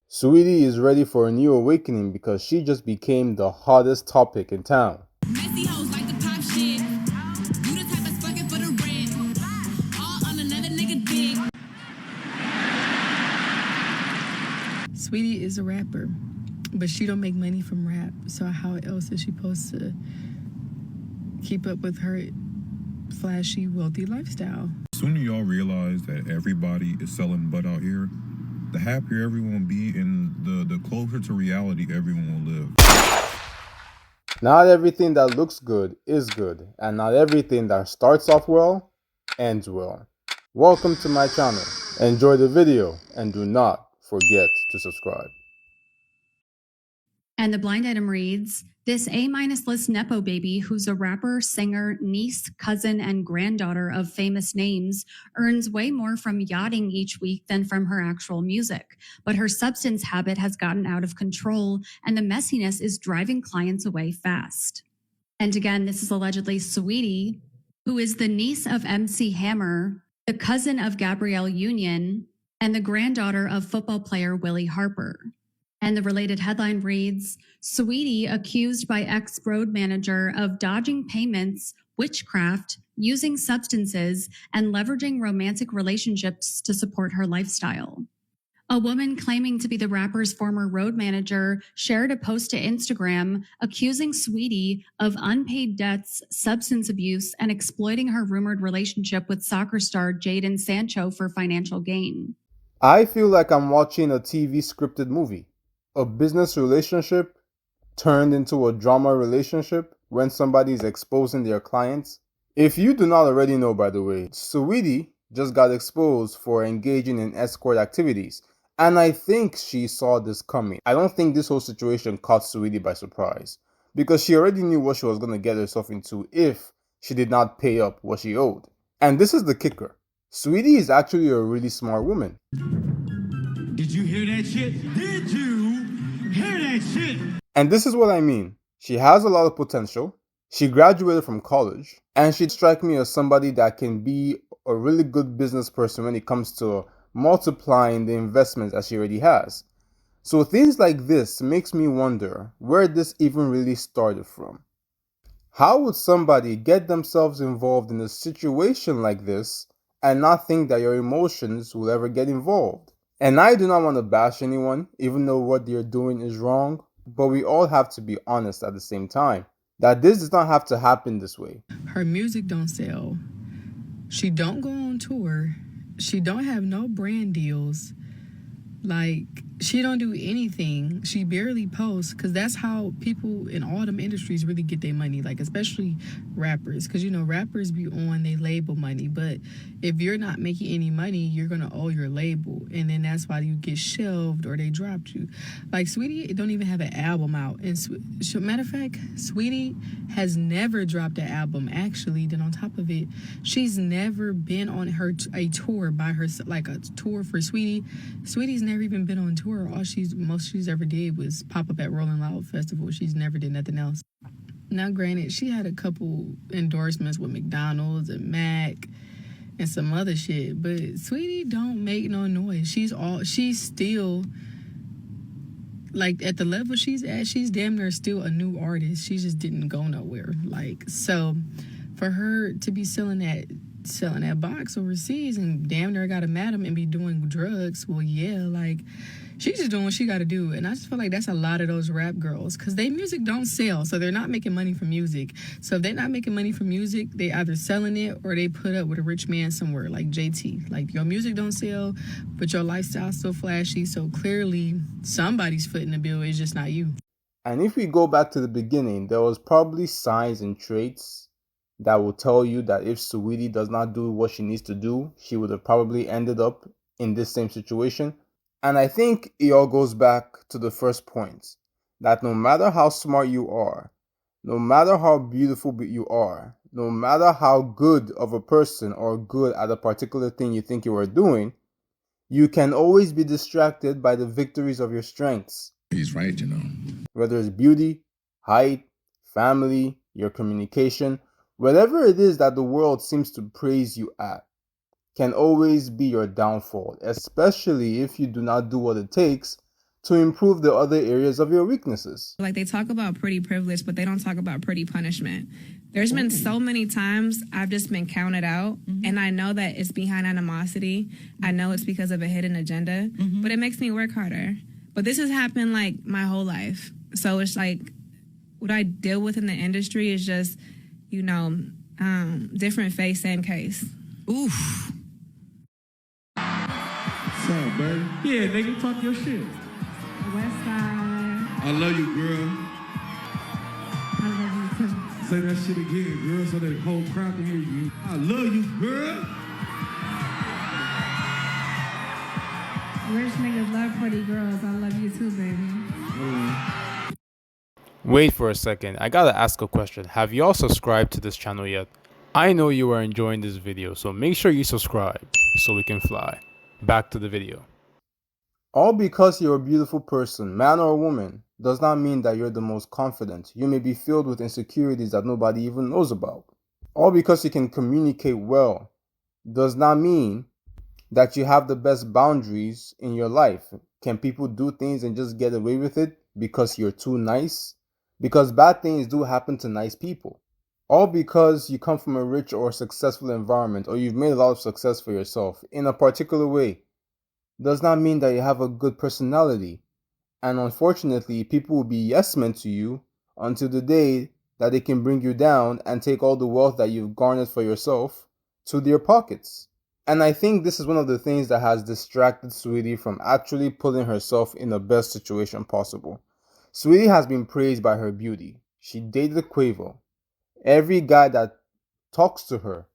Saweetie is ready for a new awakening because she just became the hottest topic in town. Messy hoes like to pop shit. You the type that's fucking for the rent. All on another nigga dick. Saweetie is a rapper, but she don't make money from rap. So how else is she supposed to keep up with her flashy, wealthy lifestyle? The sooner y'all realize that everybody is selling butt out here, the happier everyone will be and the closer to reality everyone will live. Not everything that looks good is good, and not everything that starts off well ends well. Welcome to my channel. Enjoy the video and do not forget to subscribe. And the blind item reads, this A-minus list Nepo baby, who's a rapper, singer, niece, cousin, and granddaughter of famous names, earns way more from yachting each week than from her actual music. But her substance habit has gotten out of control, and the messiness is driving clients away fast. And again, this is allegedly Saweetie, who is the niece of MC Hammer, the cousin of Gabrielle Union, and the granddaughter of football player Willie Harper. And the related headline reads, Saweetie accused by ex-road manager of dodging payments, witchcraft, using substances, and leveraging romantic relationships to support her lifestyle. A woman claiming to be the rapper's former road manager shared a post to Instagram accusing Saweetie of unpaid debts, substance abuse, and exploiting her rumored relationship with soccer star Jadon Sancho for financial gain. I feel like I'm watching a TV scripted movie. A business relationship turned into a drama relationship when somebody is exposing their clients. If you do not already know, by the way, Saweetie just got exposed for engaging in escort activities. And I think she saw this coming. I don't think this whole situation caught Saweetie by surprise, because she already knew what she was going to get herself into if she did not pay up what she owed. And this is the kicker. Saweetie is actually a really smart woman. Did you hear that shit? Did you hear that shit? And this is what I mean. She has a lot of potential. She graduated from college, and she'd strike me as somebody that can be a really good business person when it comes to multiplying the investments that she already has. So things like this makes me wonder where this even really started from. How would somebody get themselves involved in a situation like this and not think that your emotions will ever get involved? And I do not want to bash anyone, even though what they're doing is wrong, but we all have to be honest at the same time, that this does not have to happen this way. Her music don't sell. She don't go on tour. She don't have no brand deals. Like, she don't do anything. She barely posts, because that's how people in all them industries really get their money, like especially rappers, because you know rappers be on they label money, but if you're not making any money, you're gonna owe your label, and then that's why you get shelved or they dropped you. Like Saweetie don't even have an album out, and matter of fact, Saweetie has never dropped an album. Actually, then on top of it, she's never been on a tour by herself, like a tour for Saweetie. Saweetie's never even been on tour. All most she's ever did was pop up at Rolling Loud Festival. She's never did nothing else. Now, granted, she had a couple endorsements with McDonald's and Mac and some other shit, but Saweetie don't make no noise. She's still, like, at the level she's at, she's damn near still a new artist. She just didn't go nowhere. Like, so for her to be selling that box overseas and damn near got a madam and be doing drugs, well, yeah, like, she's just doing what she got to do. And I just feel like that's a lot of those rap girls, because they music don't sell, so they're not making money from music. So if they're not making money from music, they either selling it or they put up with a rich man somewhere, like JT. Like, your music don't sell, but your lifestyle's so flashy, so clearly somebody's footing the bill. It's just not you. And if we go back to the beginning, there was probably signs and traits that will tell you that if Saweetie does not do what she needs to do, she would have probably ended up in this same situation. And I think it all goes back to the first point, that no matter how smart you are, no matter how beautiful you are, no matter how good of a person or good at a particular thing you think you are doing, you can always be distracted by the victories of your strengths. He's right, you know. Whether it's beauty, height, family, your communication, whatever it is that the world seems to praise you at can always be your downfall, especially if you do not do what it takes to improve the other areas of your weaknesses. Like, they talk about pretty privilege, but they don't talk about pretty punishment. There's been so many times I've just been counted out, and I know that it's behind animosity. I know it's because of a hidden agenda, but it makes me work harder. But this has happened, like, my whole life. So it's like, what I deal with in the industry is just, you know, different face, same case. Oof. What's up, baby? Yeah, nigga, talk your shit. West Side. I love you, girl. I love you too. Say that shit again, girl, so that whole crowd can hear you. I love you, girl. Rich niggas love pretty girls. I love you too, baby. Wait for a second, I gotta ask a question. Have y'all subscribed to this channel yet? I know you are enjoying this video, so make sure you subscribe so we can fly. Back to the video. All because you're a beautiful person, man or woman, does not mean that you're the most confident. You may be filled with insecurities that nobody even knows about. All because you can communicate well does not mean that you have the best boundaries in your life. Can people do things and just get away with it because you're too nice? Because bad things do happen to nice people. All because you come from a rich or successful environment, or you've made a lot of success for yourself in a particular way, does not mean that you have a good personality. And unfortunately, people will be yes men to you until the day that they can bring you down and take all the wealth that you've garnered for yourself to their pockets. And I think this is one of the things that has distracted Saweetie from actually putting herself in the best situation possible. Saweetie has been praised by her beauty. She dated Quavo. Every guy that talks to her,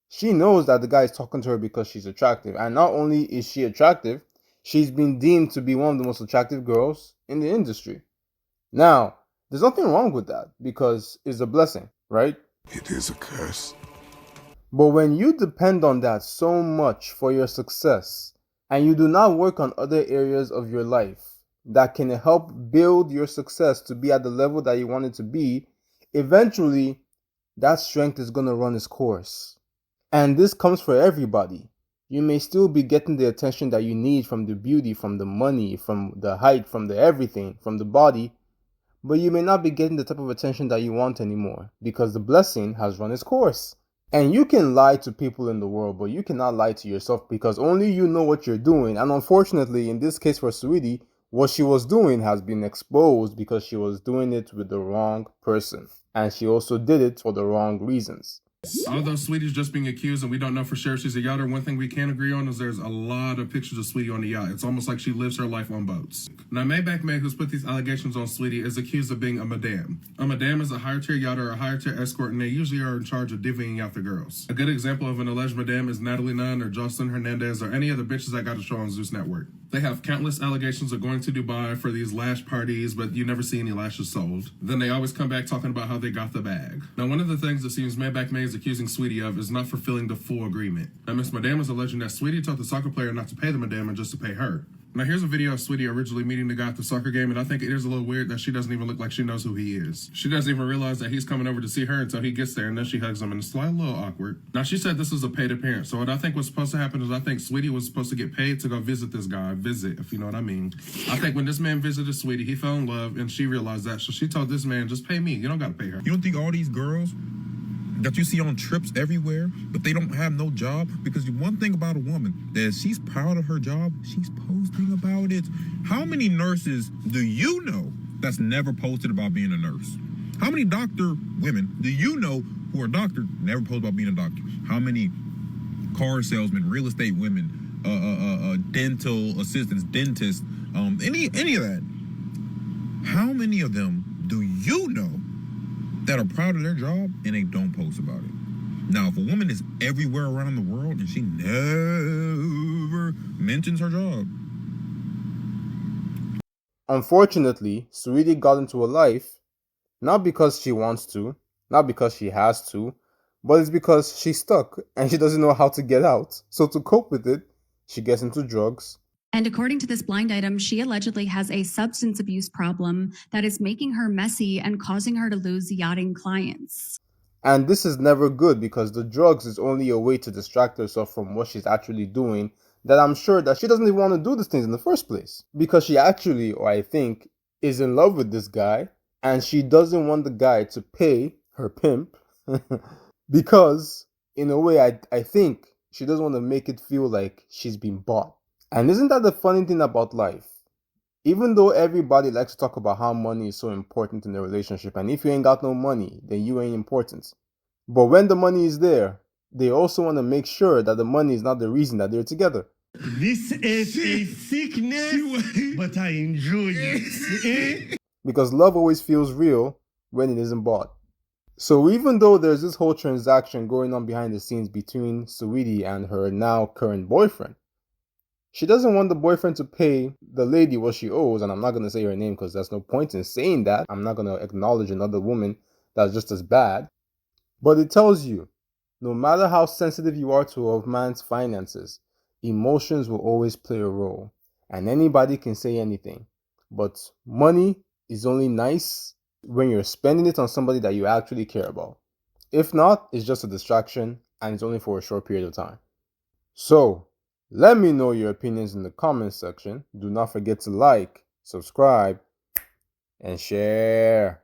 she knows that the guy is talking to her because she's attractive. And not only is she attractive, she's been deemed to be one of the most attractive girls in the industry. Now, there's nothing wrong with that because it's a blessing, right? It is a curse. But when you depend on that so much for your success and you do not work on other areas of your life that can help build your success to be at the level that you want it to be, eventually that strength is going to run its course. And this comes for everybody. You may still be getting the attention that you need from the beauty, from the money, from the height, from the everything, from the body, but you may not be getting the type of attention that you want anymore because the blessing has run its course. And you can lie to people in the world, but you cannot lie to yourself because only you know what you're doing. And unfortunately, in this case for Saweetie, what she was doing has been exposed because she was doing it with the wrong person. And she also did it for the wrong reasons. Although Saweetie's just being accused and we don't know for sure if she's a yachter, one thing we can agree on is there's a lot of pictures of Saweetie on the yacht. It's almost like she lives her life on boats. Now, Maybach May, who's put these allegations on Saweetie, is accused of being a madame. A madame is a higher tier yachter or a higher tier escort, and they usually are in charge of divvying out the girls. A good example of an alleged madame is Natalie Nunn or Jocelyn Hernandez or any other bitches that got a show on Zeus Network. They have countless allegations of going to Dubai for these lash parties, but you never see any lashes sold. Then they always come back talking about how they got the bag. Now, one of the things it seems Maybach May is accusing Saweetie of is not fulfilling the full agreement. Now, Miss Madame is alleging that Saweetie told the soccer player not to pay the madame and just to pay her. Now, here's a video of Saweetie originally meeting the guy at the soccer game, and I think it is a little weird that she doesn't even look like she knows who he is. She doesn't even realize that he's coming over to see her until he gets there, and then she hugs him, and it's slightly a little awkward. Now, she said this is a paid appearance, so what I think was supposed to happen is I think Saweetie was supposed to get paid to go visit this guy. Visit, if you know what I mean. I think when this man visited Saweetie, he fell in love, and she realized that, so she told this man, just pay me. You don't gotta pay her. You don't think all these girls that you see on trips everywhere, but they don't have no job? Because one thing about a woman, that she's proud of her job, she's posting about it. How many nurses do you know that's never posted about being a nurse? How many doctor women do you know who are doctors, never post about being a doctor? How many car salesmen, real estate women, dental assistants, dentists, any of that? How many of them do you know that are proud of their job and they don't post about it? Now, if a woman is everywhere around the world and she never mentions her job. Unfortunately, Saweetie got into a life not because she wants to, not because she has to, but it's because she's stuck and she doesn't know how to get out. So to cope with it, she gets into drugs. And according to this blind item, she allegedly has a substance abuse problem that is making her messy and causing her to lose yachting clients. And this is never good because the drugs is only a way to distract herself from what she's actually doing that I'm sure that she doesn't even want to do these things in the first place. Because she actually, or I think, is in love with this guy, and she doesn't want the guy to pay her pimp because, in a way, I think she doesn't want to make it feel like she's been bought. And isn't that the funny thing about life? Even though everybody likes to talk about how money is so important in a relationship, and if you ain't got no money, then you ain't important. But when the money is there, they also want to make sure that the money is not the reason that they're together. This is a sickness, but I enjoy it. Because love always feels real when it isn't bought. So even though there's this whole transaction going on behind the scenes between Saweetie and her now current boyfriend, she doesn't want the boyfriend to pay the lady what she owes, and I'm not going to say her name because there's no point in saying that. I'm not going to acknowledge another woman that's just as bad. But it tells you, no matter how sensitive you are to a man's finances, emotions will always play a role. And anybody can say anything. But money is only nice when you're spending it on somebody that you actually care about. If not, it's just a distraction and it's only for a short period of time. So, let me know your opinions in the comments section. Do not forget to like, subscribe, and share.